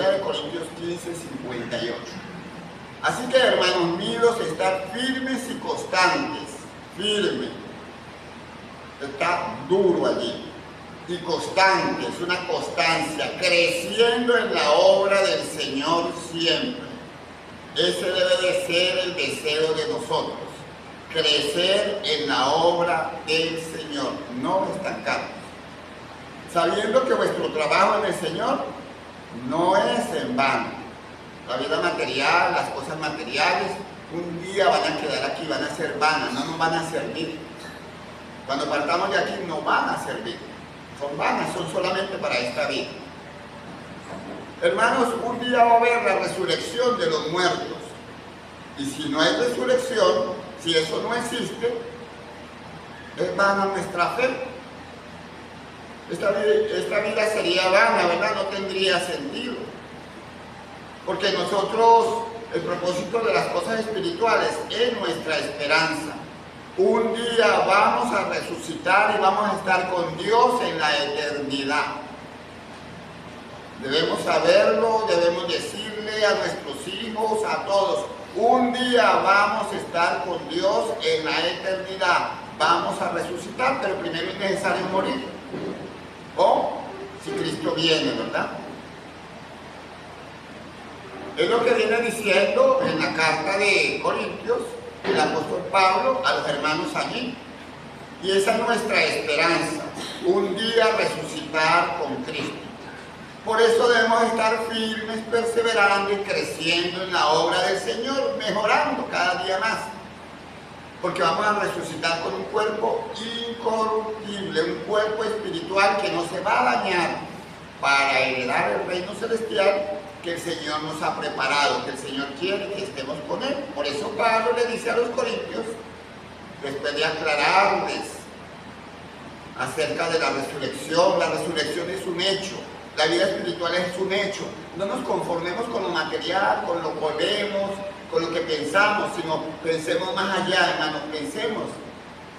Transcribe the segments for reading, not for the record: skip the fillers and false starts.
1 Corintios 15, 58. Así que, hermanos míos, estar firmes y constantes. Firme. Está duro allí. Y constante, es una constancia, creciendo en la obra del Señor siempre. Ese debe de ser el deseo de nosotros. Crecer en la obra del Señor, no estancarnos. Sabiendo que vuestro trabajo en el Señor no es en vano. La vida material, las cosas materiales, un día van a quedar aquí, van a ser vanas, no nos van a servir. Cuando partamos de aquí no van a servir. Son vanas, son solamente para esta vida. Hermanos, un día va a haber la resurrección de los muertos. Y si no hay resurrección, si eso no existe, es vana nuestra fe. Esta vida sería vana, ¿verdad? No tendría sentido. Porque nosotros, el propósito de las cosas espirituales es nuestra esperanza. Un día vamos a resucitar y vamos a estar con Dios en la eternidad. Debemos saberlo, debemos decirle a nuestros hijos, a todos, un día vamos a estar con Dios en la eternidad. Vamos a resucitar, pero primero es necesario morir. O si Cristo viene, ¿verdad? Es lo que viene diciendo en la carta de Corintios el apóstol Pablo a los hermanos allí. Y esa es nuestra esperanza, un día resucitar con Cristo. Por eso debemos estar firmes, perseverando y creciendo en la obra del Señor, mejorando cada día más. Porque vamos a resucitar con un cuerpo incorruptible, un cuerpo espiritual que no se va a dañar para heredar el reino celestial que el Señor nos ha preparado, que el Señor quiere que estemos con Él. Por eso Pablo le dice a los corintios, después de aclararles acerca de la resurrección es un hecho, la vida espiritual es un hecho. No nos conformemos con lo material, con lo que vemos, con lo que pensamos, sino pensemos más allá, hermanos, pensemos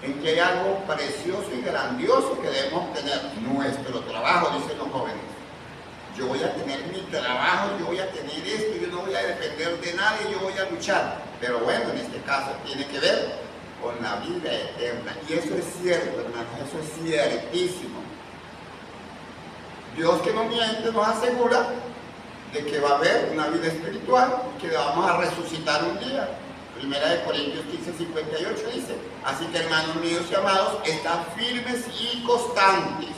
en que hay algo precioso y grandioso que debemos tener. Nuestro trabajo, dicen los jóvenes. Yo voy a tener mi trabajo, yo voy a tener esto, yo no voy a depender de nadie, yo voy a luchar. Pero bueno, en este caso tiene que ver con la vida eterna. Y eso es cierto, hermanos, eso es ciertísimo. Dios, que no miente, nos asegura de que va a haber una vida espiritual, que vamos a resucitar un día. 1 Corintios 15, 58 dice, así que, hermanos míos y amados, estad firmes y constantes,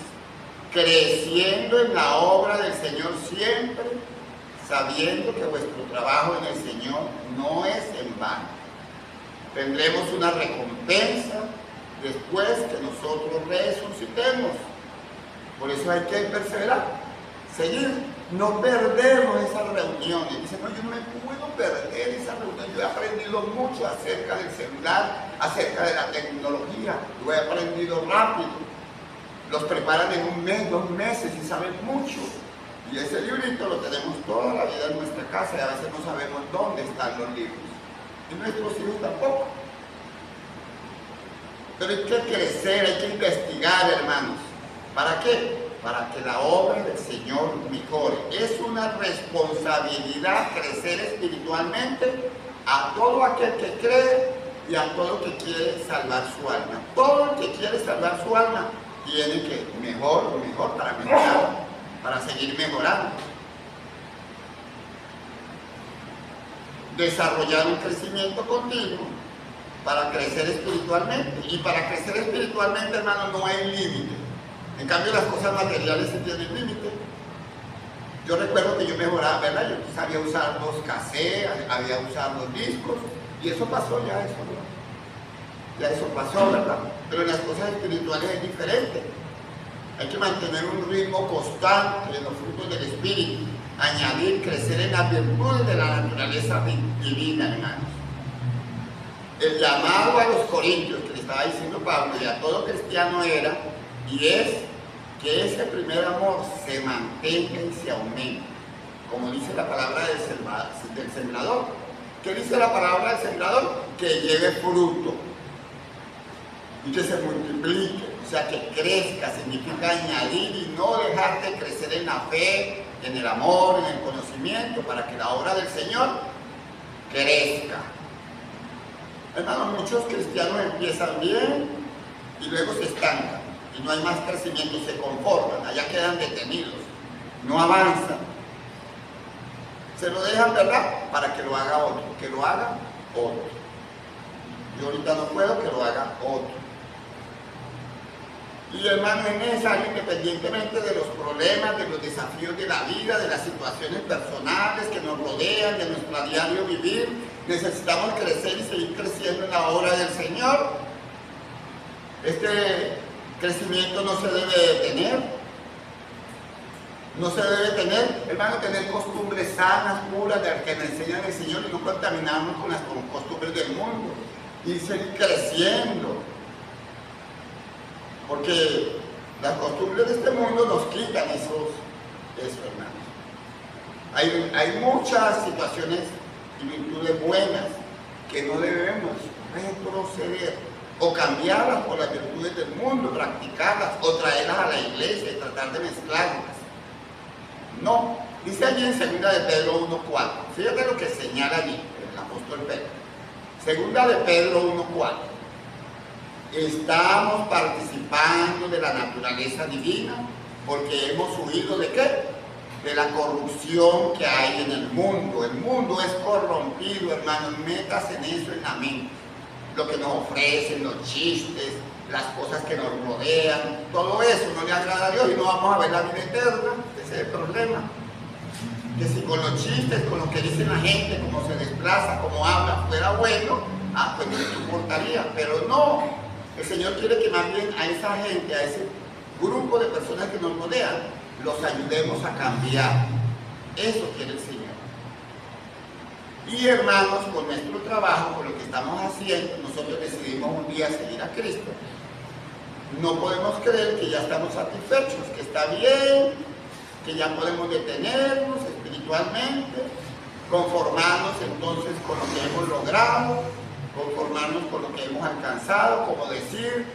creciendo en la obra del Señor siempre, sabiendo que vuestro trabajo en el Señor no es en vano. Tendremos una recompensa después que nosotros resucitemos. Por eso hay que perseverar, seguir, no perdemos esas reuniones. Dicen, no, yo no me puedo perder esa reunión. Yo he aprendido mucho acerca del celular, acerca de la tecnología. Lo he aprendido rápido. Los preparan en un mes, 2 meses y saben mucho. Y ese librito lo tenemos toda la vida en nuestra casa y a veces no sabemos dónde están los libros. Y nuestros hijos tampoco. Pero hay que crecer, hay que investigar, hermanos. ¿Para qué? Para que la obra del Señor mejore. Es una responsabilidad crecer espiritualmente a todo aquel que cree y a todo el que quiere salvar su alma. Todo el que quiere salvar su alma tiene que mejor para mejorar, para seguir mejorando. Desarrollar un crecimiento continuo para crecer espiritualmente. Y para crecer espiritualmente, hermano, no hay límite. En cambio, las cosas materiales sí tienen límite. Yo recuerdo que yo mejoraba, ¿verdad? Yo sabía usar 2 cassettes, había usado 2 discos, y eso pasó ya, eso, ¿no? Ya eso pasó, ¿verdad? Pero en las cosas espirituales es diferente. Hay que mantener un ritmo constante en los frutos del Espíritu, añadir, crecer en las virtudes de la naturaleza divina, hermanos. El llamado a los corintios que le estaba diciendo Pablo y a todo cristiano era, y es que ese primer amor se mantenga y se aumente, como dice la palabra del sembrador. ¿Qué dice la palabra del sembrador? Que lleve fruto y que se multiplique, o sea, que crezca, significa añadir y no dejar de crecer en la fe, en el amor, en el conocimiento, para que la obra del Señor crezca. Hermanos, muchos cristianos empiezan bien y luego se estancan y no hay más crecimiento, se conforman, allá quedan detenidos, no avanzan. Se lo dejan, ¿verdad? Para que lo haga otro, que lo haga otro. Yo ahorita no puedo, que lo haga otro. Y hermano, es necesario, independientemente de los problemas, de los desafíos de la vida, de las situaciones personales que nos rodean, de nuestro diario vivir, necesitamos crecer y seguir creciendo en la obra del Señor. Este crecimiento no se debe detener. No se debe tener, hermano, tener costumbres sanas, puras, de que me enseñan el Señor y no contaminarnos con las costumbres del mundo. Y seguir creciendo. Porque las costumbres de este mundo nos quitan eso, hermanos. Hay muchas situaciones y virtudes buenas que no debemos retroceder o cambiarlas por las virtudes del mundo, practicarlas o traerlas a la iglesia y tratar de mezclarlas. No, dice allí en 2 de Pedro 1:4. Fíjate lo que señala allí el apóstol Pedro. 2 de Pedro 1:4. Estamos participando de la naturaleza divina porque hemos huido ¿de qué? De la corrupción que hay en el mundo. El mundo es corrompido, hermanos. Métase en eso en la mente. Lo que nos ofrecen, los chistes, las cosas que nos rodean, todo eso no le agrada a Dios y no vamos a ver la vida eterna. Ese es el problema. Que si con los chistes, con lo que dice la gente, cómo se desplaza, cómo habla, fuera bueno, pues no le importaría, pero no. El Señor quiere que más bien a esa gente, a ese grupo de personas que nos rodean, los ayudemos a cambiar. Eso quiere el Señor. Y hermanos, con nuestro trabajo, con lo que estamos haciendo, nosotros decidimos un día seguir a Cristo. No podemos creer que ya estamos satisfechos, que está bien, que ya podemos detenernos espiritualmente, conformarnos entonces con lo que hemos logrado, conformarnos con lo que hemos alcanzado, como decir,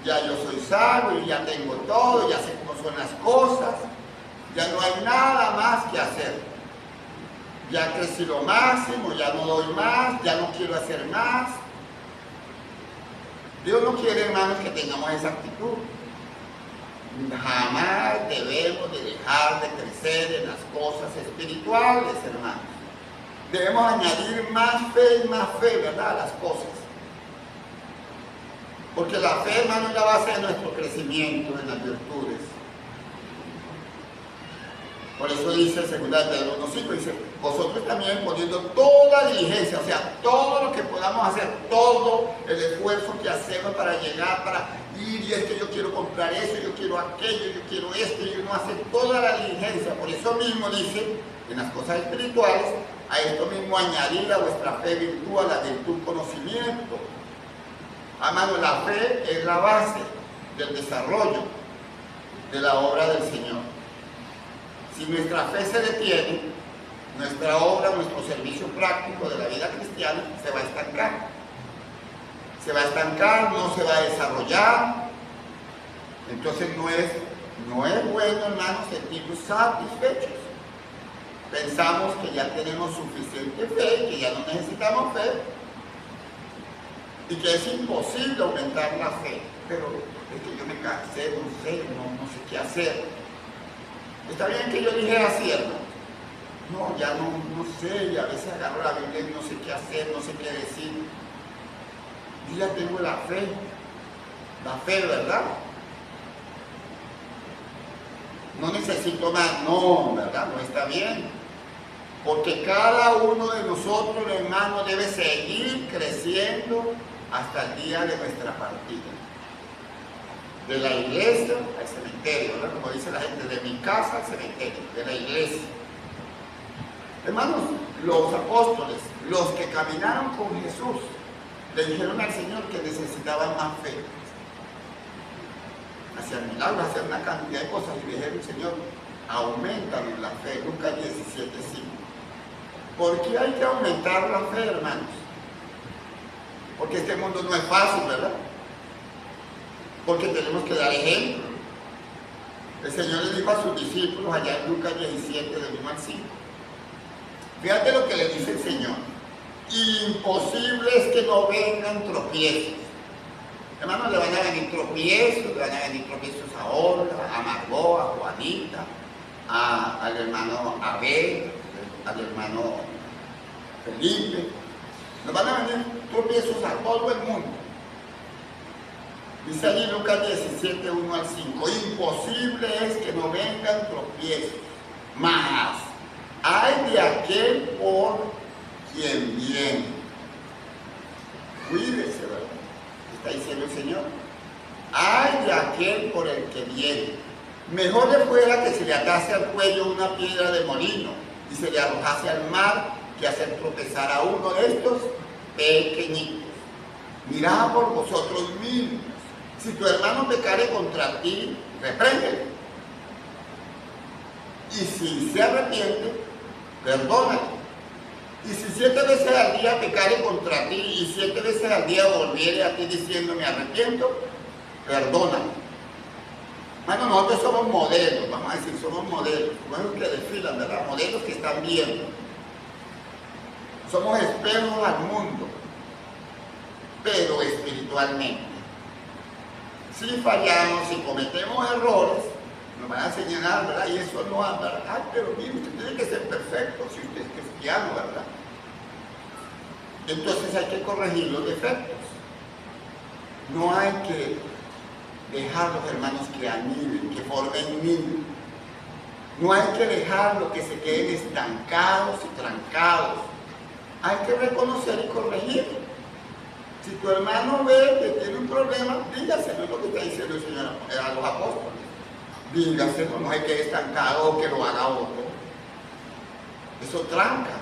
ya yo soy sabio, ya tengo todo, ya sé cómo son las cosas, ya no hay nada más que hacer. Ya crecí lo máximo, ya no doy más, ya no quiero hacer más. Dios no quiere, hermanos, que tengamos esa actitud. Jamás debemos de dejar de crecer en las cosas espirituales, hermanos. Debemos añadir más fe, ¿verdad?, a las cosas. Porque la fe, hermano, es la base de nuestro crecimiento en las virtudes. Por eso dice 2 de Pedro 1:5, dice, vosotros también poniendo toda diligencia, o sea, todo lo que podamos hacer, todo el esfuerzo que hacemos para llegar, para ir, y es que yo quiero comprar eso, yo quiero aquello, yo quiero esto, y uno hace toda la diligencia. Por eso mismo dice, en las cosas espirituales, a esto mismo añadir a vuestra fe virtud, a la virtud conocimiento. Hermano, la fe es la base del desarrollo de la obra del Señor. Si nuestra fe se detiene, nuestra obra, nuestro servicio práctico de la vida cristiana se va a estancar. Se va a estancar, no se va a desarrollar. Entonces no es bueno, hermanos, sentirnos satisfechos. Pensamos que ya tenemos suficiente fe, que ya no necesitamos fe, y que es imposible aumentar la fe. Pero es que yo me cansé, no sé qué hacer. Está bien que yo dijera así, hermano. No, ya no sé, y a veces agarro la Biblia y no sé qué hacer, no sé qué decir. Yo ya tengo la fe, ¿verdad? No necesito más, no, ¿verdad? No está bien. Porque cada uno de nosotros, hermano, debe seguir creciendo hasta el día de nuestra partida. De la iglesia al cementerio, ¿verdad? Como dice la gente, de mi casa al cementerio, de la iglesia. Hermanos, los apóstoles, los que caminaron con Jesús, le dijeron al Señor que necesitaban más fe. Hacían milagros, hacían una cantidad de cosas y le dijeron, Señor, aumentanos la fe. Lucas 17:5. ¿Por qué hay que aumentar la fe, hermanos? Porque este mundo no es fácil, ¿verdad? Porque tenemos que dar ejemplo. El Señor le dijo a sus discípulos allá en Lucas 17, del 1 al 5. Fíjate lo que le dice el Señor. Imposible es que no vengan tropiezos. Hermanos, le van a venir tropiezos, a Olga, a Margot, a Juanita, al hermano Abel, al hermano Felipe. Nos van a venir tropiezos a todo el mundo. Dice allí Lucas 17, 1 al 5. Imposible es que no vengan tropiezos, mas hay de aquel por quien viene. Cuídese, ¿verdad? Está diciendo el Señor. Hay de aquel por el que viene. Mejor le fuera que se le atase al cuello una piedra de molino y se le arrojase al mar que hacer tropezar a uno de estos pequeñitos. Mirad por vosotros mismos. Si tu hermano pecare contra ti, repréndele. Y si se arrepiente, perdónale. Y si 7 veces al día pecare contra ti y 7 veces al día volviere a ti diciendo me arrepiento, perdónale. Bueno, nosotros somos modelos, vamos a decir, somos modelos, como los que desfilan, ¿verdad? Modelos que están viendo. Somos espejos al mundo, pero espiritualmente. Si fallamos, si cometemos errores, nos van a señalar, ¿verdad? Y eso no va, ¿verdad? Ay, pero mire, usted tiene que ser perfecto si usted es cristiano, ¿verdad? Entonces hay que corregir los defectos. No hay que dejar los hermanos que aniven, que formen niños. No hay que dejarlos que se queden estancados y trancados. Hay que reconocer y corregir. Si tu hermano ve que tiene un problema, dígaselo, es lo que está diciendo el Señor a los apóstoles. Dígaselo, no hay que estancado o que lo haga otro. Eso tranca.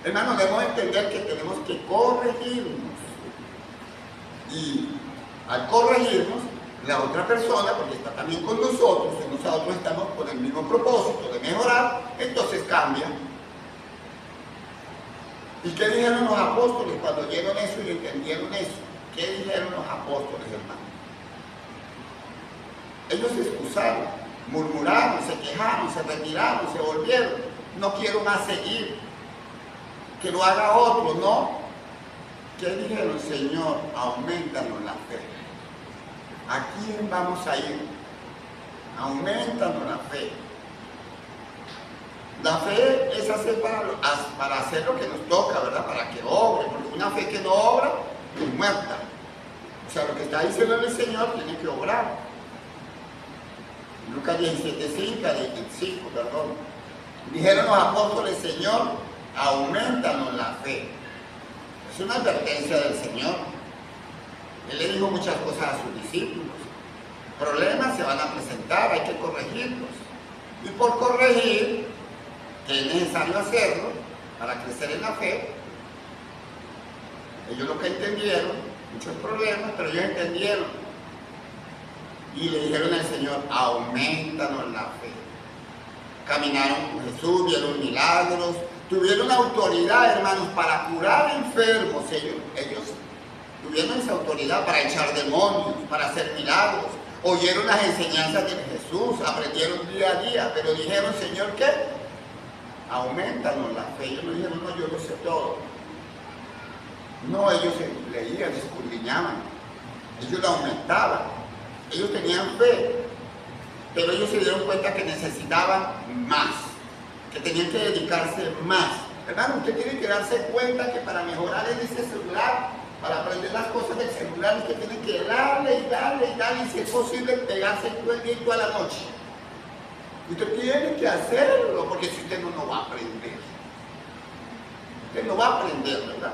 Hermanos, debemos entender que tenemos que corregirnos. Y al corregirnos, la otra persona, porque está también con nosotros, y nosotros estamos con el mismo propósito de mejorar, entonces cambia. ¿Y qué dijeron los apóstoles cuando oyeron eso y entendieron eso? ¿Qué dijeron los apóstoles, hermanos? Ellos se excusaron, murmuraron, se quejaron, se retiraron, se volvieron. No quiero más seguir. Que lo haga otro, ¿no? ¿Qué dijeron? Señor, aumentanos la fe. ¿A quién vamos a ir? Aumentanos la fe. La fe es hacer para hacer lo que nos toca, ¿verdad? Para que obre, porque una fe que no obra es muerta. O sea, lo que está diciendo el Señor tiene que obrar. Lucas 17:5, perdón. Dijeron los apóstoles, Señor, aumentanos la fe. Es una advertencia del Señor. Él le dijo muchas cosas a sus discípulos. Problemas se van a presentar, hay que corregirlos. Y por corregir, que es necesario hacerlo para crecer en la fe, ellos lo que entendieron, muchos problemas, pero ellos entendieron. Y le dijeron al Señor, aumentanos la fe. Caminaron con Jesús, vieron milagros, tuvieron autoridad, hermanos, para curar enfermos. Ellos tuvieron esa autoridad para echar demonios, para hacer milagros. Oyeron las enseñanzas de Jesús, aprendieron día a día, pero dijeron, Señor, ¿qué? Aumentanos la fe. Ellos no dijeron, no, yo lo sé todo. No, ellos leían, escudriñaban, ellos la aumentaban, ellos tenían fe, pero ellos se dieron cuenta que necesitaban más, que tenían que dedicarse más. Hermano, usted tiene que darse cuenta que para mejorar en ese celular, para aprender las cosas del celular, usted tiene que darle y darle y darle, y si es posible pegarse todo el día y toda la noche. Usted tiene que hacerlo, porque si usted no va a aprender. Usted no va a aprender, ¿verdad?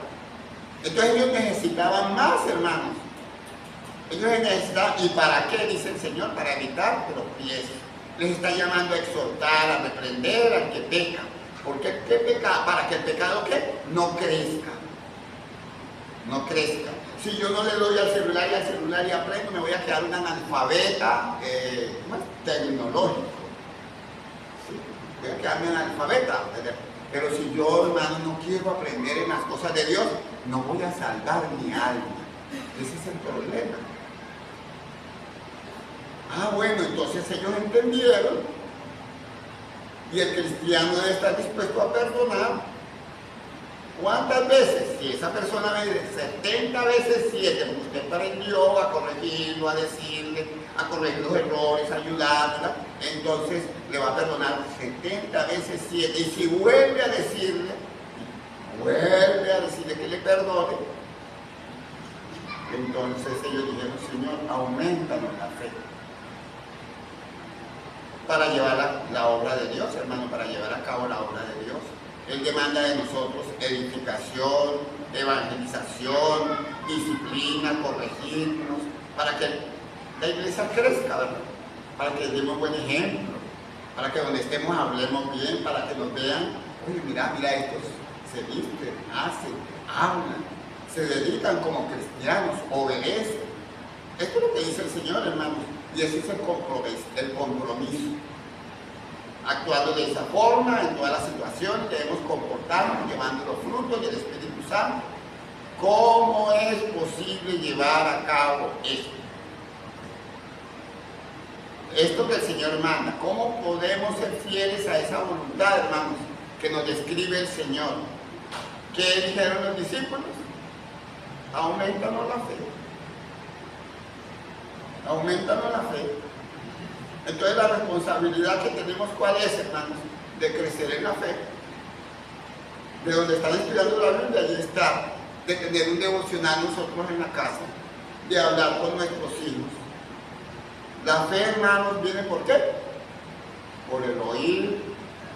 Entonces ellos necesitaban más, hermanos. Ellos necesitaban, ¿y para qué? Dice el Señor, para evitar tropiezos. Les está llamando a exhortar, a reprender al que peca. ¿Por qué? ¿Qué peca? Para que el pecado, ¿qué? No crezca. No crezca. Si yo no le doy al celular y aprendo, me voy a quedar un analfabeta tecnológico. ¿Sí? Voy a quedarme analfabeta. Pero si yo, hermano, no quiero aprender en las cosas de Dios, no voy a salvar mi alma. Ese es el problema. Ah, bueno, entonces ellos entendieron y el cristiano debe estar dispuesto a perdonar. ¿Cuántas veces? Si esa persona me dice 70 veces 7, porque usted aprendió a corregirlo, a decirle, a corregir los errores, a ayudarla, entonces le va a perdonar 70 veces 7. Y si vuelve a decirle que le perdone, entonces ellos dijeron, Señor, aumentanos la fe para llevar la obra de Dios, hermano, para llevar a cabo la obra de Dios. Él demanda de nosotros edificación, evangelización, disciplina, corregirnos, para que la iglesia crezca, ¿verdad? Para que demos buen ejemplo, para que donde estemos hablemos bien, para que nos vean, oye, mira, estos se visten, hacen, hablan, se dedican como cristianos, obedecen. Esto es lo que dice el Señor, hermanos, y ese es el compromiso. Actuando de esa forma, en todas las situaciones, debemos comportarnos, llevando los frutos del Espíritu Santo. ¿Cómo es posible llevar a cabo esto? Esto que el Señor manda, ¿cómo podemos ser fieles a esa voluntad, hermanos, que nos describe el Señor? ¿Qué dijeron los discípulos? Aumentanos la fe. Aumentanos la fe. Entonces la responsabilidad que tenemos, ¿cuál es, hermanos? De crecer en la fe. De donde están estudiando la Biblia, allí está. De tener un devocional nosotros en la casa. De hablar con nuestros hijos. La fe, hermanos, ¿viene por qué? Por el oír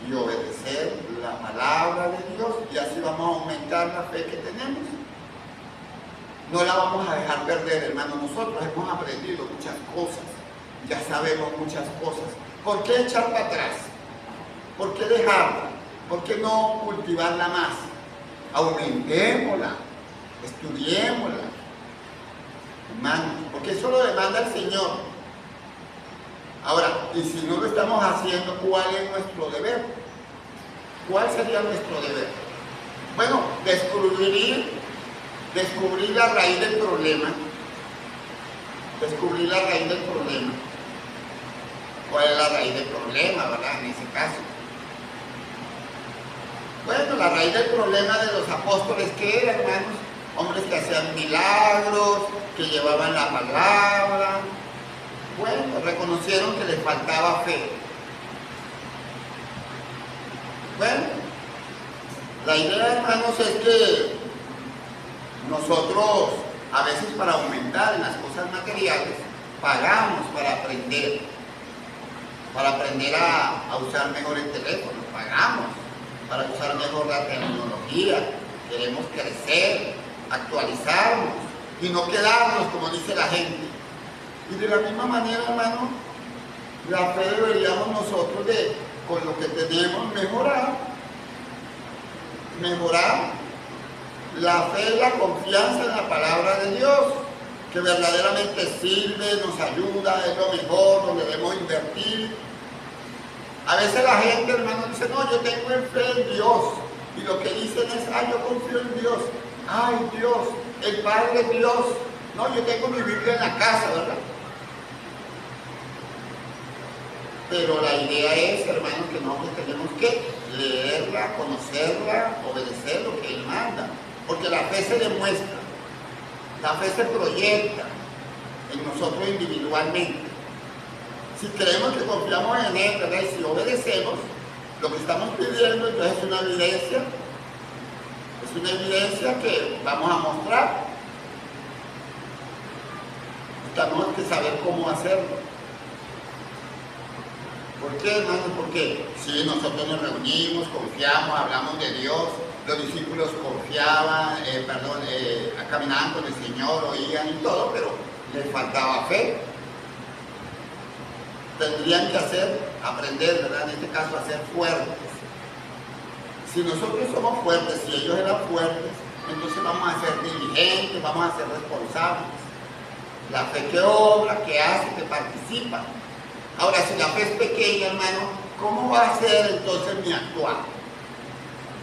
y obedecer la palabra de Dios. Y así vamos a aumentar la fe que tenemos. No la vamos a dejar perder, hermanos. Nosotros hemos aprendido muchas cosas. Ya sabemos muchas cosas. ¿Por qué echar para atrás? ¿Por qué dejarla? ¿Por qué no cultivarla más? Aumentémosla, estudiémosla, hermanos, porque eso lo demanda el Señor. Ahora, y si no lo estamos haciendo, ¿cuál es nuestro deber? ¿Cuál sería nuestro deber? Bueno, descubrir la raíz del problema. Descubrir la raíz del problema. ¿Cuál es la raíz del problema, verdad? En ese caso. Bueno, la raíz del problema de los apóstoles, ¿qué era, hermanos? Hombres que hacían milagros, que llevaban la palabra. Bueno, reconocieron que les faltaba fe. Bueno, la idea, hermanos, es que nosotros, a veces para aumentar en las cosas materiales, pagamos para aprender a usar mejor el teléfono, pagamos para usar mejor la tecnología, queremos crecer, actualizarnos y no quedarnos como dice la gente. Y de la misma manera, hermano, la fe deberíamos nosotros con lo que tenemos mejorar. La fe es la confianza en la palabra de Dios, que verdaderamente sirve, nos ayuda, es lo mejor, donde debemos invertir. A veces la gente, hermano, dice, no, yo tengo fe en Dios. Y lo que dicen es, yo confío en Dios. Ay, Dios, el Padre es Dios. No, yo tengo mi Biblia en la casa, ¿verdad? Pero la idea es, hermanos, que nosotros tenemos que leerla, conocerla, obedecer lo que Él manda. Porque la fe se demuestra, la fe se proyecta en nosotros individualmente. Si creemos que confiamos en Él, ¿verdad? Y si obedecemos lo que estamos pidiendo, entonces es una evidencia que vamos a mostrar. Tenemos que saber cómo hacerlo. ¿Por qué, hermano? Porque si nosotros nos reunimos, confiamos, hablamos de Dios, los discípulos confiaban, caminaban con el Señor, oían y todo, pero les faltaba fe. Tendrían que aprender, ¿verdad? En este caso, a ser fuertes. Si nosotros somos fuertes, si ellos eran fuertes, entonces vamos a ser diligentes, vamos a ser responsables. La fe que obra, que hace, que participa. Ahora, si la fe es pequeña, hermano, ¿cómo va a ser entonces mi actuar?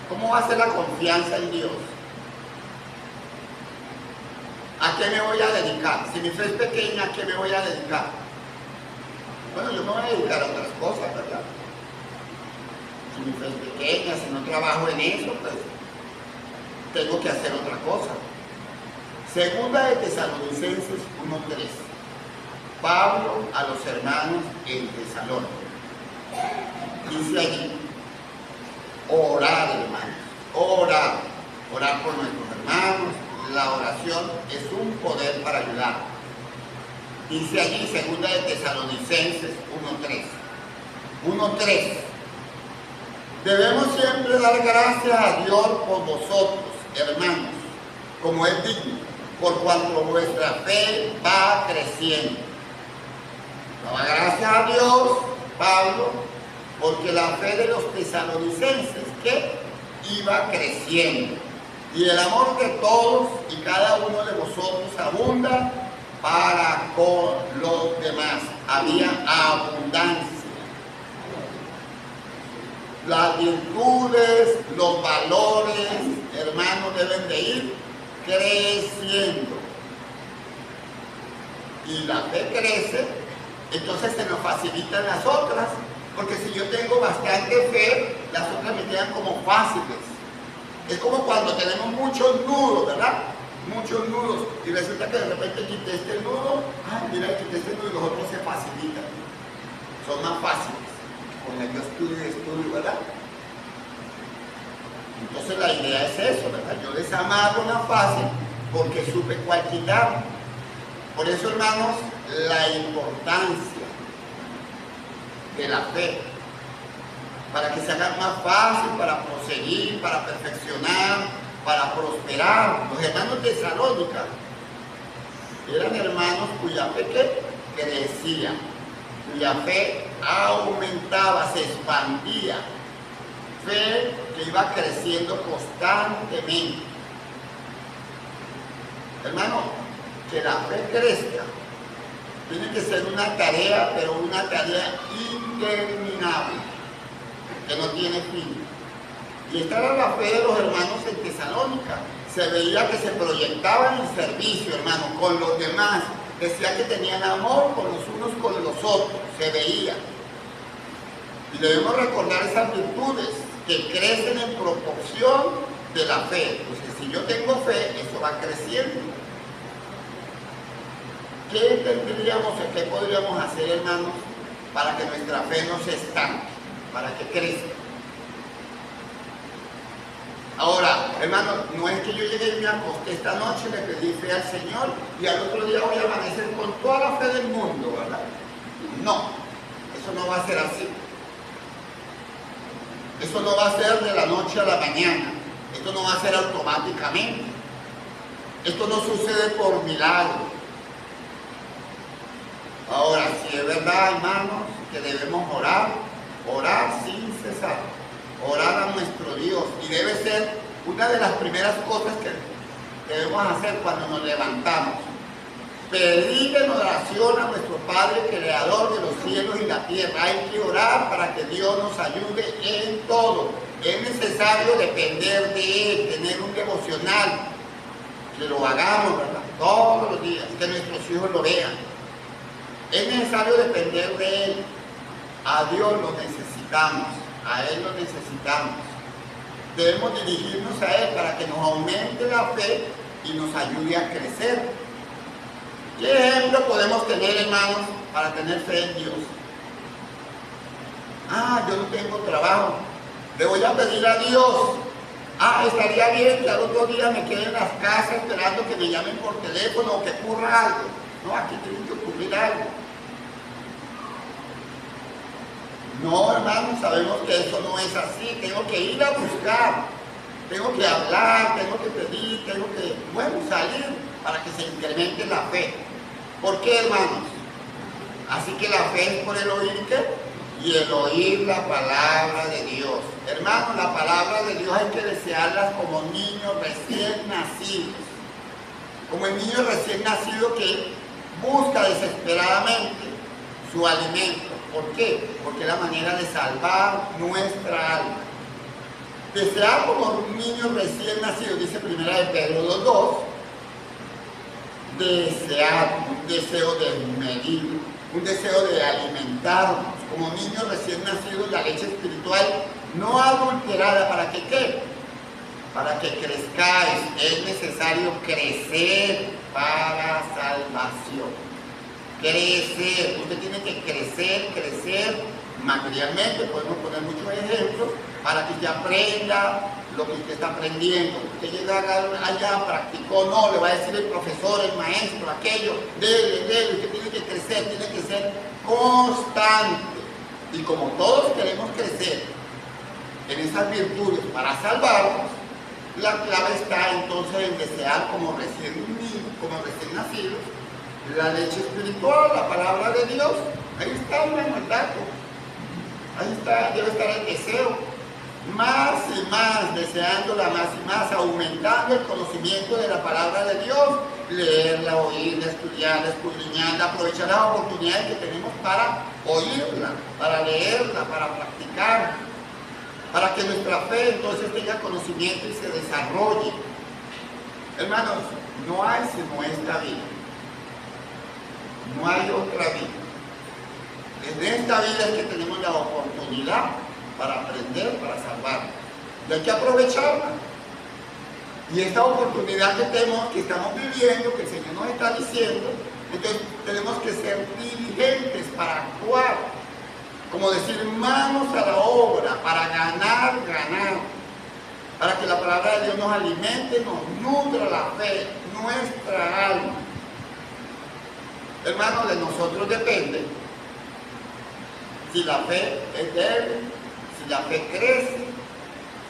¿Cómo va a ser la confianza en Dios? ¿A qué me voy a dedicar? Si mi fe es pequeña, ¿a qué me voy a dedicar? Bueno, yo me voy a dedicar a otras cosas, ¿verdad? Si mi fe es pequeña, si no trabajo en eso, pues tengo que hacer otra cosa. Segunda de Tesalonicenses 1:3. Pablo a los hermanos en Tesalónica. Dice allí, orar, hermanos, orar por nuestros hermanos. La oración es un poder para ayudar. Dice allí, segunda de Tesalonicenses 1:3. Debemos siempre dar gracias a Dios por vosotros, hermanos, como es digno, por cuanto vuestra fe va creciendo. Daba gracias a Dios, Pablo, porque la fe de los tesalonicenses, que iba creciendo. Y el amor de todos y cada uno de vosotros abunda para con los demás. Había abundancia. Las virtudes, los valores, hermanos, deben de ir creciendo. Y la fe crece, entonces se nos facilitan las otras, porque si yo tengo bastante fe, las otras me quedan como fáciles. Es como cuando tenemos muchos nudos, ¿verdad? Muchos nudos, y resulta que de repente quité este nudo, mira, quité este nudo y los otros se facilitan. Son más fáciles. Con el estudio, ¿verdad? Entonces la idea es eso, ¿verdad? Yo desamarro una fácil porque supe cuál quitar. Por eso, hermanos, la importancia de la fe, para que se haga más fácil, para proseguir, para perfeccionar, para prosperar. Los hermanos de Tesalónica eran hermanos cuya fe crecía, cuya fe aumentaba, se expandía, fe que iba creciendo constantemente. Hermano, que la fe crezca tiene que ser una tarea, pero una tarea interminable, que no tiene fin. Y esta era la fe de los hermanos en Tesalónica. Se veía que se proyectaban en servicio, hermano, con los demás. Decía que tenían amor con los unos con los otros, se veía. Y debemos recordar esas virtudes que crecen en proporción de la fe. Pues que si yo tengo fe, eso va creciendo. ¿Qué tendríamos o qué podríamos hacer, hermanos, para que nuestra fe no se estanque, para que crezca? Ahora, hermano, no es que yo llegué y me acosté esta noche, le pedí fe al Señor y al otro día voy a amanecer con toda la fe del mundo, ¿verdad? No, eso no va a ser así. Eso no va a ser de la noche a la mañana. Esto no va a ser automáticamente. Esto no sucede por milagro. Ahora, si es verdad, hermanos, que debemos orar sin cesar. Orar a nuestro Dios, y debe ser una de las primeras cosas que debemos hacer cuando nos levantamos. Pedir en oración a nuestro Padre Creador de los cielos y la tierra. Hay que orar para que Dios nos ayude en todo. Es necesario depender de Él, tener un devocional, que lo hagamos, ¿verdad? Todos los días, que nuestros hijos lo vean. Es necesario depender de Él. A Dios lo necesitamos. A Él lo necesitamos. Debemos dirigirnos a Él para que nos aumente la fe y nos ayude a crecer. ¿Qué ejemplo podemos tener, hermanos, para tener fe en Dios? Yo no tengo trabajo. Le voy a pedir a Dios. Estaría bien que al otro día me quede en las casas esperando que me llamen por teléfono o que ocurra algo. No, aquí tiene que ocurrir algo. No, hermanos, sabemos que eso no es así. Tengo que ir a buscar, tengo que hablar, tengo que pedir, tengo que, salir para que se incremente la fe. ¿Por qué, hermanos? Así que la fe es por el oír, ¿qué? Y el oír la palabra de Dios. Hermanos, la palabra de Dios hay que desearlas como niños recién nacidos. Como el niño recién nacido que busca desesperadamente su alimento. ¿Por qué? Porque es la manera de salvar nuestra alma. Desear como un niño recién nacido, dice 1 de Pedro 2:2, desear, un deseo desmedido, un deseo de alimentarnos, como niños recién nacidos, la leche espiritual no adulterada, ¿para que qué? Para que crezcáis. Es necesario crecer para salvación. Crecer, usted tiene que crecer materialmente. Podemos poner muchos ejemplos para que usted aprenda lo que usted está aprendiendo. Usted llega allá, practicó, no, le va a decir el profesor, el maestro, aquello, dele, usted tiene que ser constante. Y como todos queremos crecer en esas virtudes para salvarnos, la clave está entonces en desear como recién nacidos la leche espiritual, la palabra de Dios. Ahí está, hermano, el dato. Ahí está, debe estar el deseo. Más y más, deseándola más y más, aumentando el conocimiento de la palabra de Dios. Leerla, oírla, estudiarla, escudriñarla, aprovechar las oportunidades que tenemos para oírla, para leerla, para practicar, para que nuestra fe entonces tenga conocimiento y se desarrolle. Hermanos, no hay sino esta vida. No hay otra vida. Desde esta vida es que tenemos la oportunidad para aprender, para salvarnos. Y hay que aprovecharla. Y esta oportunidad que estamos viviendo, que el Señor nos está diciendo, entonces tenemos que ser diligentes para actuar. Como decir, manos a la obra, para ganar. Para que la palabra de Dios nos alimente, nos nutra la fe, nuestra alma. Hermanos, de nosotros depende si la fe es débil, si la fe crece.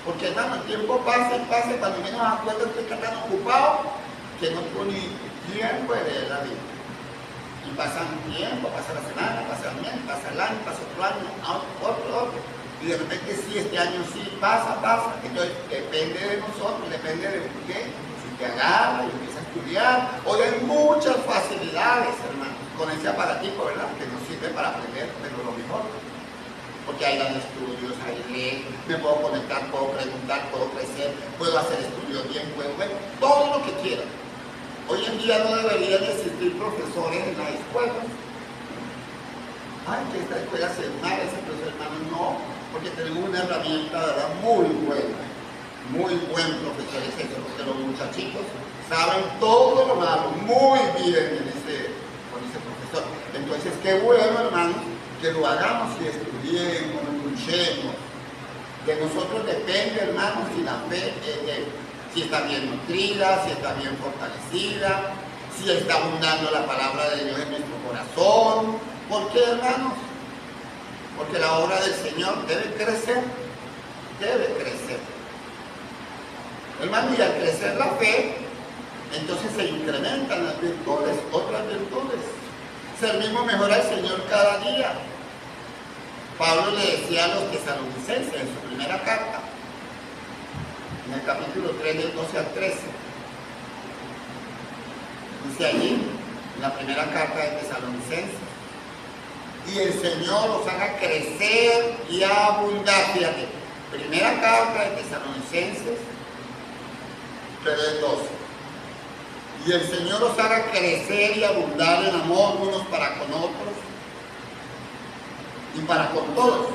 Porque, hermano, el tiempo pasa y pasa, cuando menos acuerdo usted está tan ocupado que no tiene ni tiempo de leer la Biblia. Y pasa un tiempo, pasa la semana, pasa el mes, pasa el año, pasa otro año, otro. Y de repente sí, este año sí, pasa. Entonces depende de nosotros, depende de usted. Si te agarra y empieza a estudiar, hoy hay muchas facilidades, hermano, con ese aparatico, ¿verdad? Que nos sirve para aprender, pero lo mejor. Porque hay dan estudios, hay ley, me puedo conectar, puedo preguntar, puedo crecer, puedo hacer estudios bien, puedo ver todo lo que quiera. Hoy en día no deberían existir profesores en las escuelas. Ay, que esta escuela se mal, ese profesor, hermano, no, porque tenemos una herramienta, de verdad, muy buena, muy buen profesor es eso, porque los muchachitos saben todo lo malo, muy bien con ese profesor. Entonces, qué bueno, hermano, que lo hagamos y estudiemos, luchemos. De nosotros depende, hermanos, si la fe si está bien nutrida, si está bien fortalecida, si está abundando la palabra de Dios en nuestro corazón. ¿Por qué, hermanos? Porque la obra del Señor debe crecer. Hermanos, y al crecer la fe, entonces se incrementan las virtudes, otras virtudes. Servimos mejor al Señor cada día. Pablo le decía a los tesalonicenses en su primera carta, en el capítulo 3, del 12 al 13, dice allí, en la primera carta de Tesalonicenses, y el Señor os haga crecer y abundar. Fíjate, primera carta de Tesalonicenses 3, 12. Y el Señor os haga crecer y abundar en amor unos para con otros y para con todos,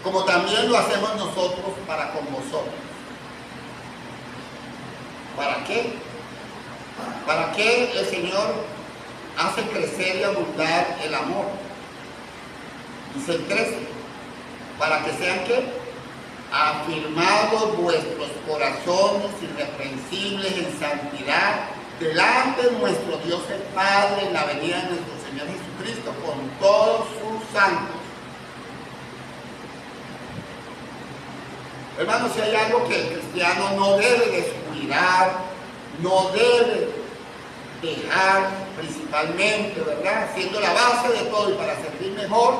como también lo hacemos nosotros para con vosotros. ¿Para qué? ¿Para qué el Señor hace crecer y abundar el amor? Dice el 13, para que sean ¿qué? Afirmados vuestros corazones irreprensibles en santidad delante de nuestro Dios el Padre en la venida de nuestro Señor Jesucristo con todos sus santos. Hermanos, si hay algo que el cristiano no debe descuidar, no debe dejar principalmente, ¿verdad? Siendo la base de todo y para servir mejor,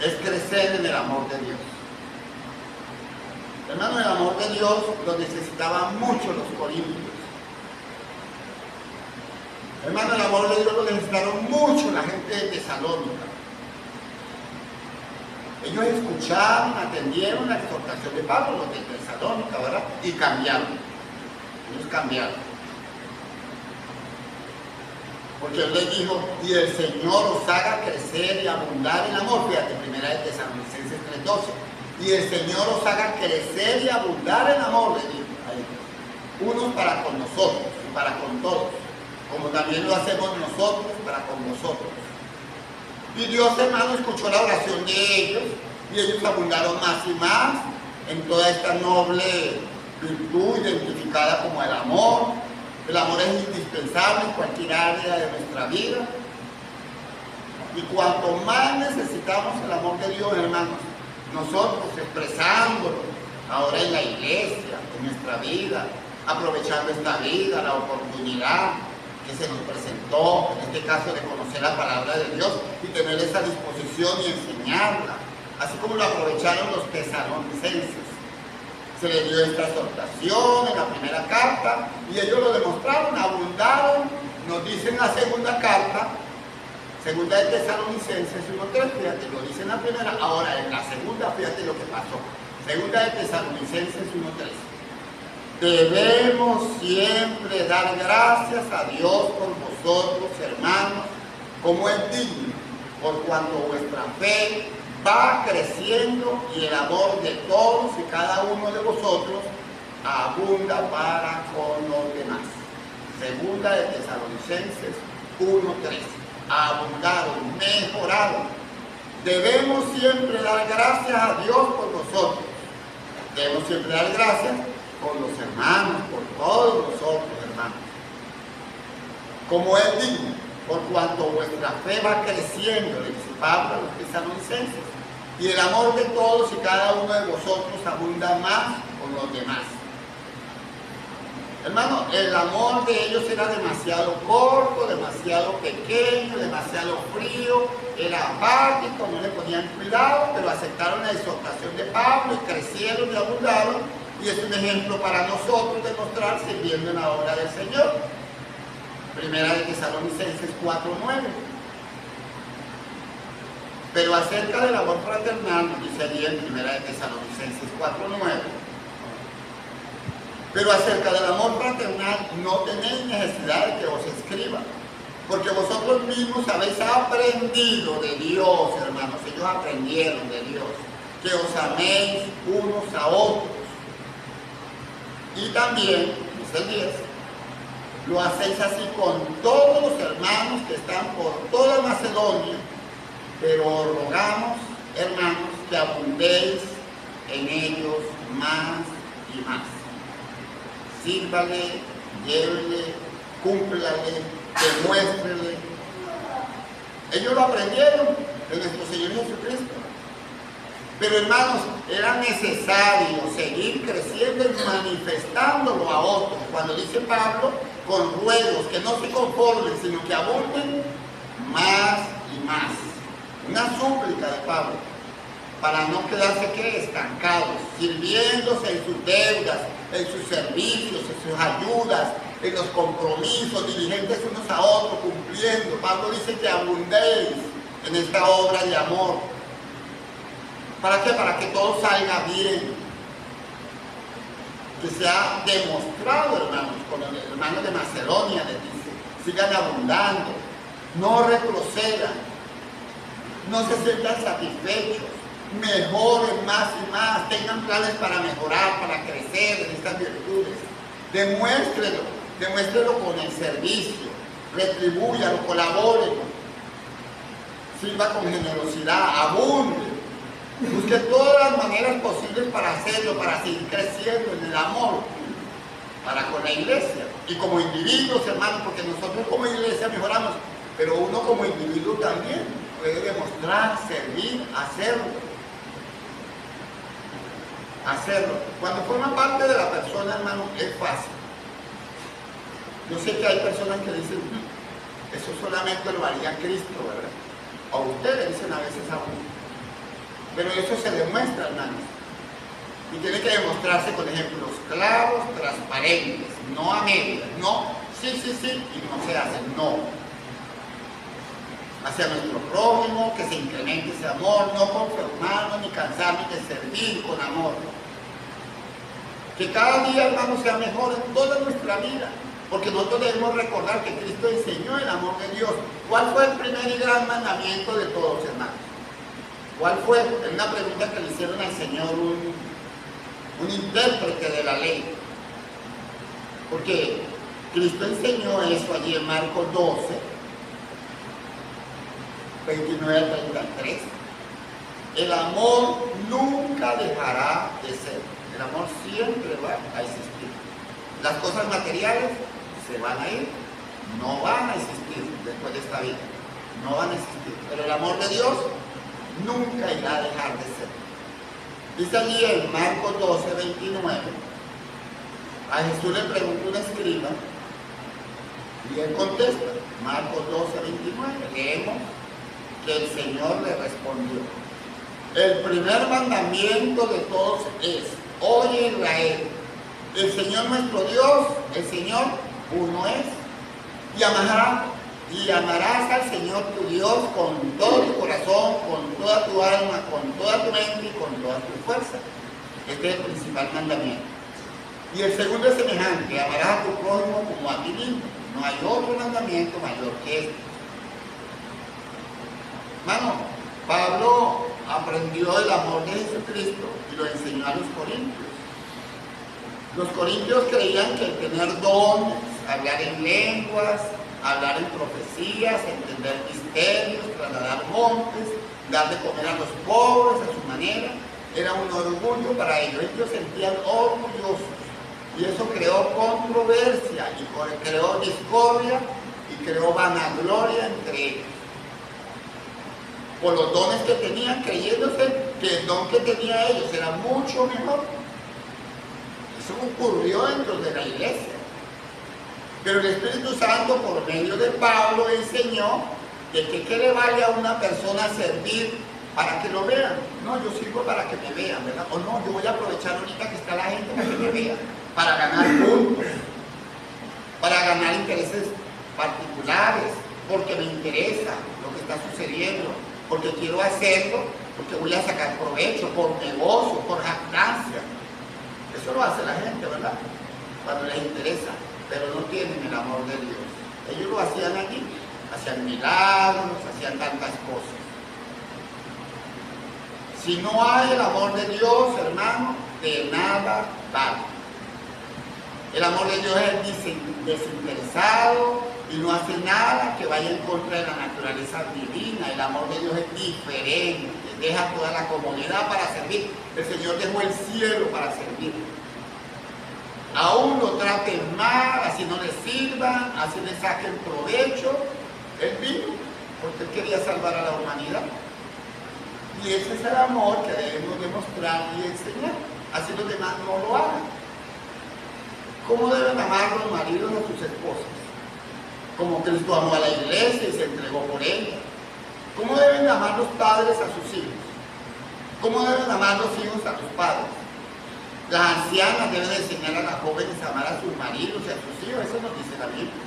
es crecer en el amor de Dios. Hermano, el amor de Dios lo necesitaban mucho los corintios. Hermano, el amor de Dios lo necesitaron mucho la gente de Tesalónica. Ellos escucharon, atendieron la exhortación de Pablo, los de Tesalónica, ¿verdad? Y cambiaron. Ellos cambiaron. Porque él les dijo, y el Señor os haga crecer y abundar en amor. Fíjate, primera de Tesalonicenses 3:12. Y el Señor os haga crecer y abundar en amor, le dijo ahí. Unos para con nosotros y para con todos, como también lo hacemos nosotros para con vosotros. Y Dios, hermano, escuchó la oración de ellos, y ellos abundaron más y más en toda esta noble virtud identificada como el amor. El amor es indispensable en cualquier área de nuestra vida. Y cuanto más necesitamos el amor de Dios, hermanos, nosotros expresándolo ahora en la iglesia, en nuestra vida, aprovechando esta vida, la oportunidad que se nos presentó, en este caso de conocer la palabra de Dios y tener esa disposición y enseñarla, así como lo aprovecharon los tesalonicenses. Se les dio esta exhortación en la primera carta y ellos lo demostraron, abundaron. Nos dice en la segunda carta, segunda de Tesalonicenses 1:3, fíjate, lo dice en la primera, ahora en la segunda, fíjate lo que pasó. Segunda de Tesalonicenses 1:3. Debemos siempre dar gracias a Dios por vosotros, hermanos, como es digno, por cuanto vuestra fe va creciendo y el amor de todos y cada uno de vosotros abunda para con los demás. Segunda de Tesalonicenses 1:3. Abundaron, mejoraron. Debemos siempre dar gracias a Dios por nosotros. Debemos siempre dar gracias por los hermanos, por todos nosotros, hermanos. Como es digno, por cuanto vuestra fe va creciendo, le dice Pablo a los tesalonicenses, y el amor de todos y cada uno de vosotros abunda más con los demás. Hermano, el amor de ellos era demasiado corto, demasiado pequeño, demasiado frío, era apático, no le ponían cuidado, pero aceptaron la exhortación de Pablo y crecieron y abundaron, y es un ejemplo para nosotros de mostrar sirviendo en la obra del Señor. Primera de Tesalonicenses 4:9. Pero acerca del amor fraternal, dice allí en Primera de Tesalonicenses 4:9. Pero acerca del amor fraternal no tenéis necesidad de que os escriba, porque vosotros mismos habéis aprendido de Dios, hermanos, ellos aprendieron de Dios, que os améis unos a otros. Y también, dice el 10, lo hacéis así con todos los hermanos que están por toda Macedonia, pero os rogamos, hermanos, que abundéis en ellos más y más. Sírvale, llévele, cúmplale, demuéstrele. Ellos lo aprendieron de nuestro Señor Jesucristo. Pero hermanos, era necesario seguir creciendo y manifestándolo a otros. Cuando dice Pablo, con ruegos, que no se conformen, sino que abunden más y más. Una súplica de Pablo, para no quedarse estancados, sirviéndose en sus deudas, en sus servicios, en sus ayudas, en los compromisos, diligentes unos a otros, cumpliendo. Pablo dice que abundéis en esta obra de amor. ¿Para qué? Para que todo salga bien. Que sea demostrado, hermanos, con los hermanos de Macedonia, les dice, sigan abundando, no retrocedan, no se sientan satisfechos, mejoren más y más, tengan planes para mejorar, para crecer en estas virtudes. Demuéstrenlo con el servicio, retribúyalo, colabórenlo, sirva con generosidad, abunde. Busque todas las maneras posibles para hacerlo, para seguir creciendo en el amor para con la iglesia y como individuos, hermanos, porque nosotros como iglesia mejoramos, pero uno como individuo también puede demostrar, servir, hacerlo. Cuando forma parte de la persona, hermano, es fácil. Yo sé que hay personas que dicen, eso solamente lo haría Cristo, ¿verdad? O ustedes dicen a veces a uno. Pero eso se demuestra, hermanos. Y tiene que demostrarse con ejemplos claros, transparentes, no a medias, no, sí, y no se hace, no. Hacia nuestro prójimo, que se incremente ese amor, no conformarnos ni cansarnos de servir con amor. Que cada día, hermanos, sea mejor en toda nuestra vida. Porque nosotros debemos recordar que Cristo enseñó el amor de Dios. ¿Cuál fue el primer y gran mandamiento de todos, hermanos? ¿Cuál fue? Es una pregunta que le hicieron al Señor un intérprete de la ley. Porque Cristo enseñó eso allí en Marcos 12, 29 al 33. El amor nunca dejará de ser. El amor siempre va a existir. Las cosas materiales se van a ir, no van a existir después de esta vida. No van a existir. Pero el amor de Dios nunca irá a dejar de ser. Dice allí en Marcos 12, 29, a Jesús le preguntó un escriba y él contesta, Marcos 12, 29, leemos que el Señor le respondió: el primer mandamiento de todos es: oye Israel, el Señor nuestro Dios, el Señor uno es, y amarás al Señor tu Dios con todo tu corazón, con toda tu alma, con toda tu mente y con toda tu fuerza. Este es el principal mandamiento. Y el segundo es semejante: amarás a tu prójimo como a ti mismo. No hay otro mandamiento mayor que este. Hermano, Pablo aprendió el amor de Jesucristo y lo enseñó a los corintios. Los corintios creían que tener dones, hablar en lenguas, hablar en profecías, entender misterios, trasladar montes, dar de comer a los pobres a su manera, era un orgullo para ellos. Ellos se sentían orgullosos y eso creó controversia y creó discordia y creó vanagloria entre ellos. Por los dones que tenían, creyéndose que el don que tenía ellos era mucho mejor. Eso ocurrió dentro de la iglesia. Pero el Espíritu Santo, por medio de Pablo, enseñó que qué le vale a una persona servir para que lo vean. No, yo sirvo para que me vean, ¿verdad? O no, yo voy a aprovechar ahorita que está la gente para que me vea, para ganar puntos, para ganar intereses particulares, porque me interesa lo que está sucediendo, porque quiero hacerlo, porque voy a sacar provecho, por negocio, por jactancia. Eso lo hace la gente, ¿verdad? Cuando les interesa, pero no tienen el amor de Dios. Ellos lo hacían aquí, hacían milagros, hacían tantas cosas. Si no hay el amor de Dios, hermano, de nada vale. El amor de Dios es desinteresado y no hace nada que vaya en contra de la naturaleza divina. El amor de Dios es diferente, deja toda la comodidad para servir. El Señor dejó el cielo para servir. Aún lo traten mal, así no les sirvan, así les saquen provecho. Él vino porque Él quería salvar a la humanidad. Y ese es el amor que debemos demostrar y enseñar. Así los demás no lo hagan. ¿Cómo deben amar los maridos a sus esposas? Como Cristo amó a la iglesia y se entregó por ella. ¿Cómo deben amar los padres a sus hijos? ¿Cómo deben amar los hijos a sus padres? Las ancianas deben enseñar a las jóvenes a amar a sus maridos y a sus hijos. Eso nos dice la Biblia.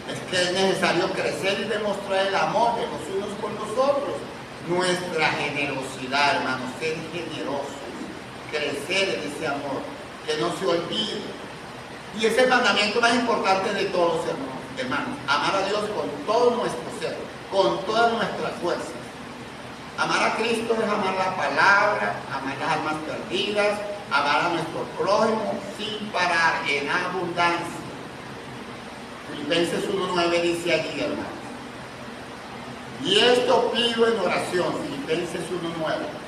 Es que es necesario crecer y demostrar el amor de los unos con los otros. Nuestra generosidad, hermanos, ser generosos, crecer en ese amor, que no se olvide. Y es el mandamiento más importante de todos, hermanos. Amar a Dios con todo nuestro ser, con todas nuestras fuerzas. Amar a Cristo es amar la palabra, amar las almas perdidas, amar a nuestro prójimo sin parar, en abundancia. Filipenses 1:9 dice allí, hermanos. Y esto pido en oración, Filipenses 1:9.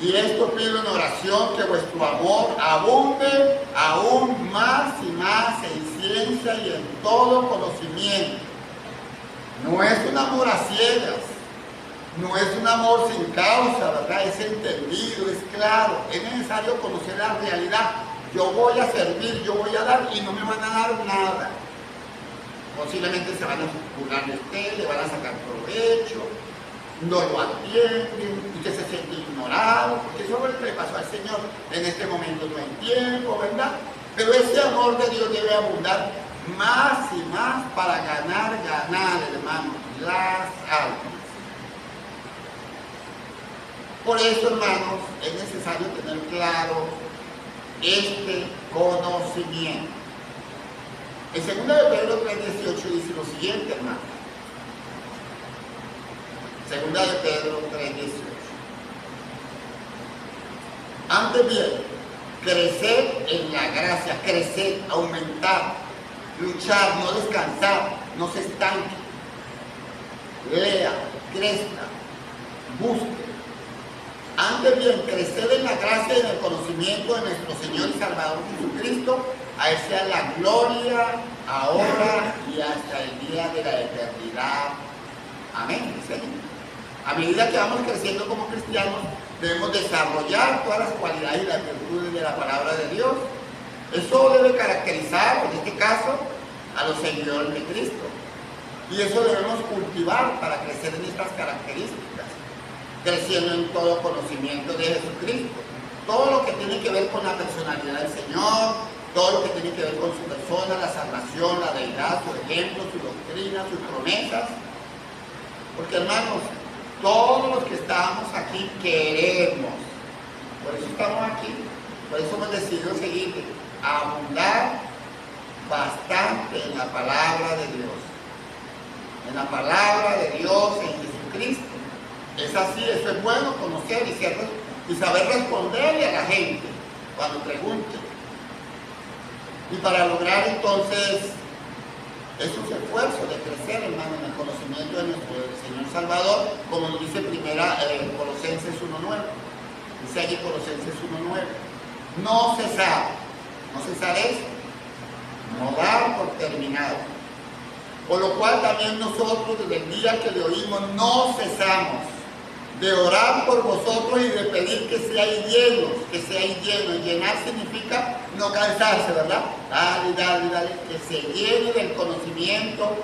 Y esto pido en oración, que vuestro amor abunde aún más y más en ciencia y en todo conocimiento. No es un amor a ciegas, no es un amor sin causa, ¿verdad? Es entendido, es claro, es necesario conocer la realidad. Yo voy a servir, yo voy a dar y no me van a dar nada. Posiblemente se van a burlar de usted, le van a sacar provecho, no lo atienden, usted se siente ignorado, porque eso es lo que le pasó al Señor. En este momento no hay tiempo, ¿verdad? Pero ese amor de Dios debe abundar más y más para ganar, hermano, las almas. Por eso, hermanos, es necesario tener claro este conocimiento. En 2 de Pedro 3:18 dice lo siguiente, hermano. 2 de Pedro 3:18. Antes bien, crecer en la gracia, crecer, aumentar, luchar, no descansar, no se estanque. Lea, crezca, busque. Antes bien, crecer en la gracia y en el conocimiento de nuestro Señor y Salvador Jesucristo, a Él sea la gloria, ahora y hasta el día de la eternidad. Amén. ¿Sí? A medida que vamos creciendo como cristianos, debemos desarrollar todas las cualidades y las virtudes de la palabra de Dios. Eso debe caracterizar, en este caso, a los seguidores de Cristo. Y eso debemos cultivar para crecer en estas características, creciendo en todo conocimiento de Jesucristo. Todo lo que tiene que ver con la personalidad del Señor, todo lo que tiene que ver con su persona, la salvación, la deidad, su ejemplo, su doctrina, sus promesas. Porque, hermanos, todos los que estamos aquí queremos, por eso estamos aquí, por eso hemos decidido seguir, abundar bastante en la palabra de Dios. En la palabra de Dios, en Jesucristo. Es así, eso es bueno conocer y saber responderle a la gente cuando pregunte. Y para lograr entonces esos esfuerzos de crecer, hermano, en el conocimiento de nuestro Señor Salvador, como nos dice Colosenses 1:9. Dice allí Colosenses 1:9. No cesar es no dar por terminado. Por lo cual también nosotros desde el día que le oímos no cesamos de orar por vosotros y de pedir que seáis llenos, que seáis llenos. Llenar significa no cansarse, ¿verdad? Dale, que se llene del conocimiento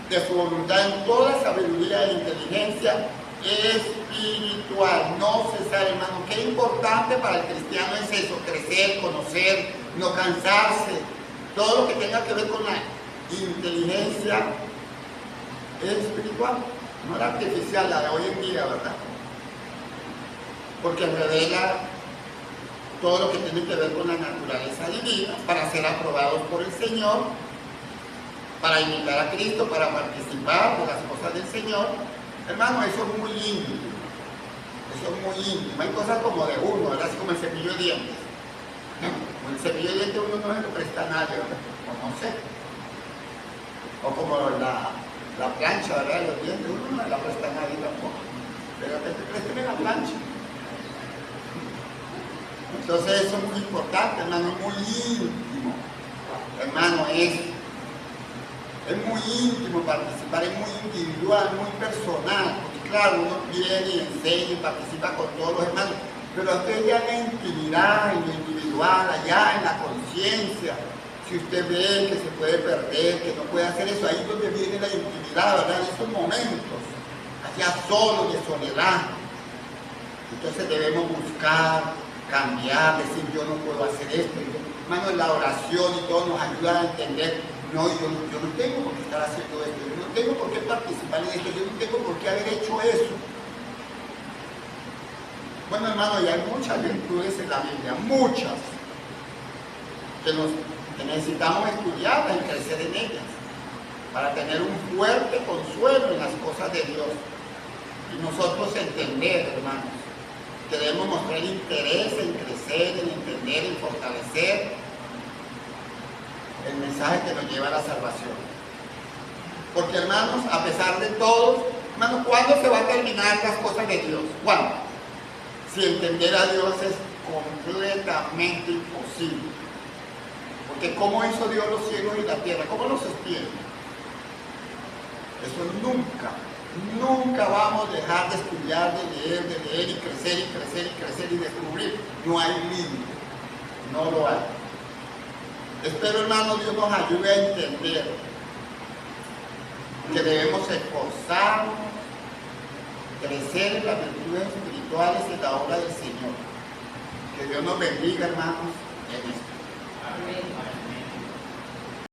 de su voluntad en toda sabiduría e inteligencia espiritual. No cesar, hermano. Qué importante para el cristiano es eso, crecer, conocer, no cansarse. Todo lo que tenga que ver con la inteligencia espiritual, no la artificial, la de hoy en día, ¿verdad? Porque revela todo lo que tiene que ver con la naturaleza divina para ser aprobados por el Señor, para imitar a Cristo, para participar de las cosas del Señor. Hermano, eso es muy íntimo. Eso es muy íntimo. Hay cosas como de uno, ¿verdad? Así como el cepillo de dientes. Con el cepillo de dientes uno no se lo presta a nadie, ¿verdad? O no sé. O como la plancha, ¿verdad? Los dientes, uno no la presta a nadie tampoco. Pero présteme la plancha. Entonces eso es muy importante, hermano, es muy íntimo. Hermano, es muy íntimo participar, es muy individual, muy personal. Porque claro, uno viene y enseña y participa con todos los hermanos. Pero usted ya en la intimidad, en lo individual, allá en la conciencia, si usted ve que se puede perder, que no puede hacer eso, ahí es donde viene la intimidad, ¿verdad? En esos momentos, allá solo, de soledad. Entonces debemos buscar, cambiar, decir yo no puedo hacer esto. Hermano, la oración y todo nos ayuda a entender, no, yo no tengo por qué estar haciendo esto, yo no tengo por qué participar en esto, yo no tengo por qué haber hecho eso. Bueno, hermano, y hay muchas virtudes en la Biblia, muchas, que necesitamos estudiarlas y crecer en ellas, para tener un fuerte consuelo en las cosas de Dios. Y nosotros entender, hermanos, que debemos mostrar interés en crecer, en entender, en fortalecer el mensaje que nos lleva a la salvación. Porque, hermanos, a pesar de todo, hermanos, ¿cuándo se va a terminar las cosas de Dios? ¿Cuándo? Si entender a Dios es completamente imposible. Porque ¿cómo hizo Dios los cielos y la tierra? ¿Cómo los sostiene? Eso nunca vamos a dejar de estudiar, de leer y crecer y descubrir. No hay límite, no lo hay. Espero, hermano, Dios nos ayude a entender que debemos esforzarnos, crecer en las virtudes espirituales y en la obra del Señor. Que Dios nos bendiga, hermanos, en esto. Amén.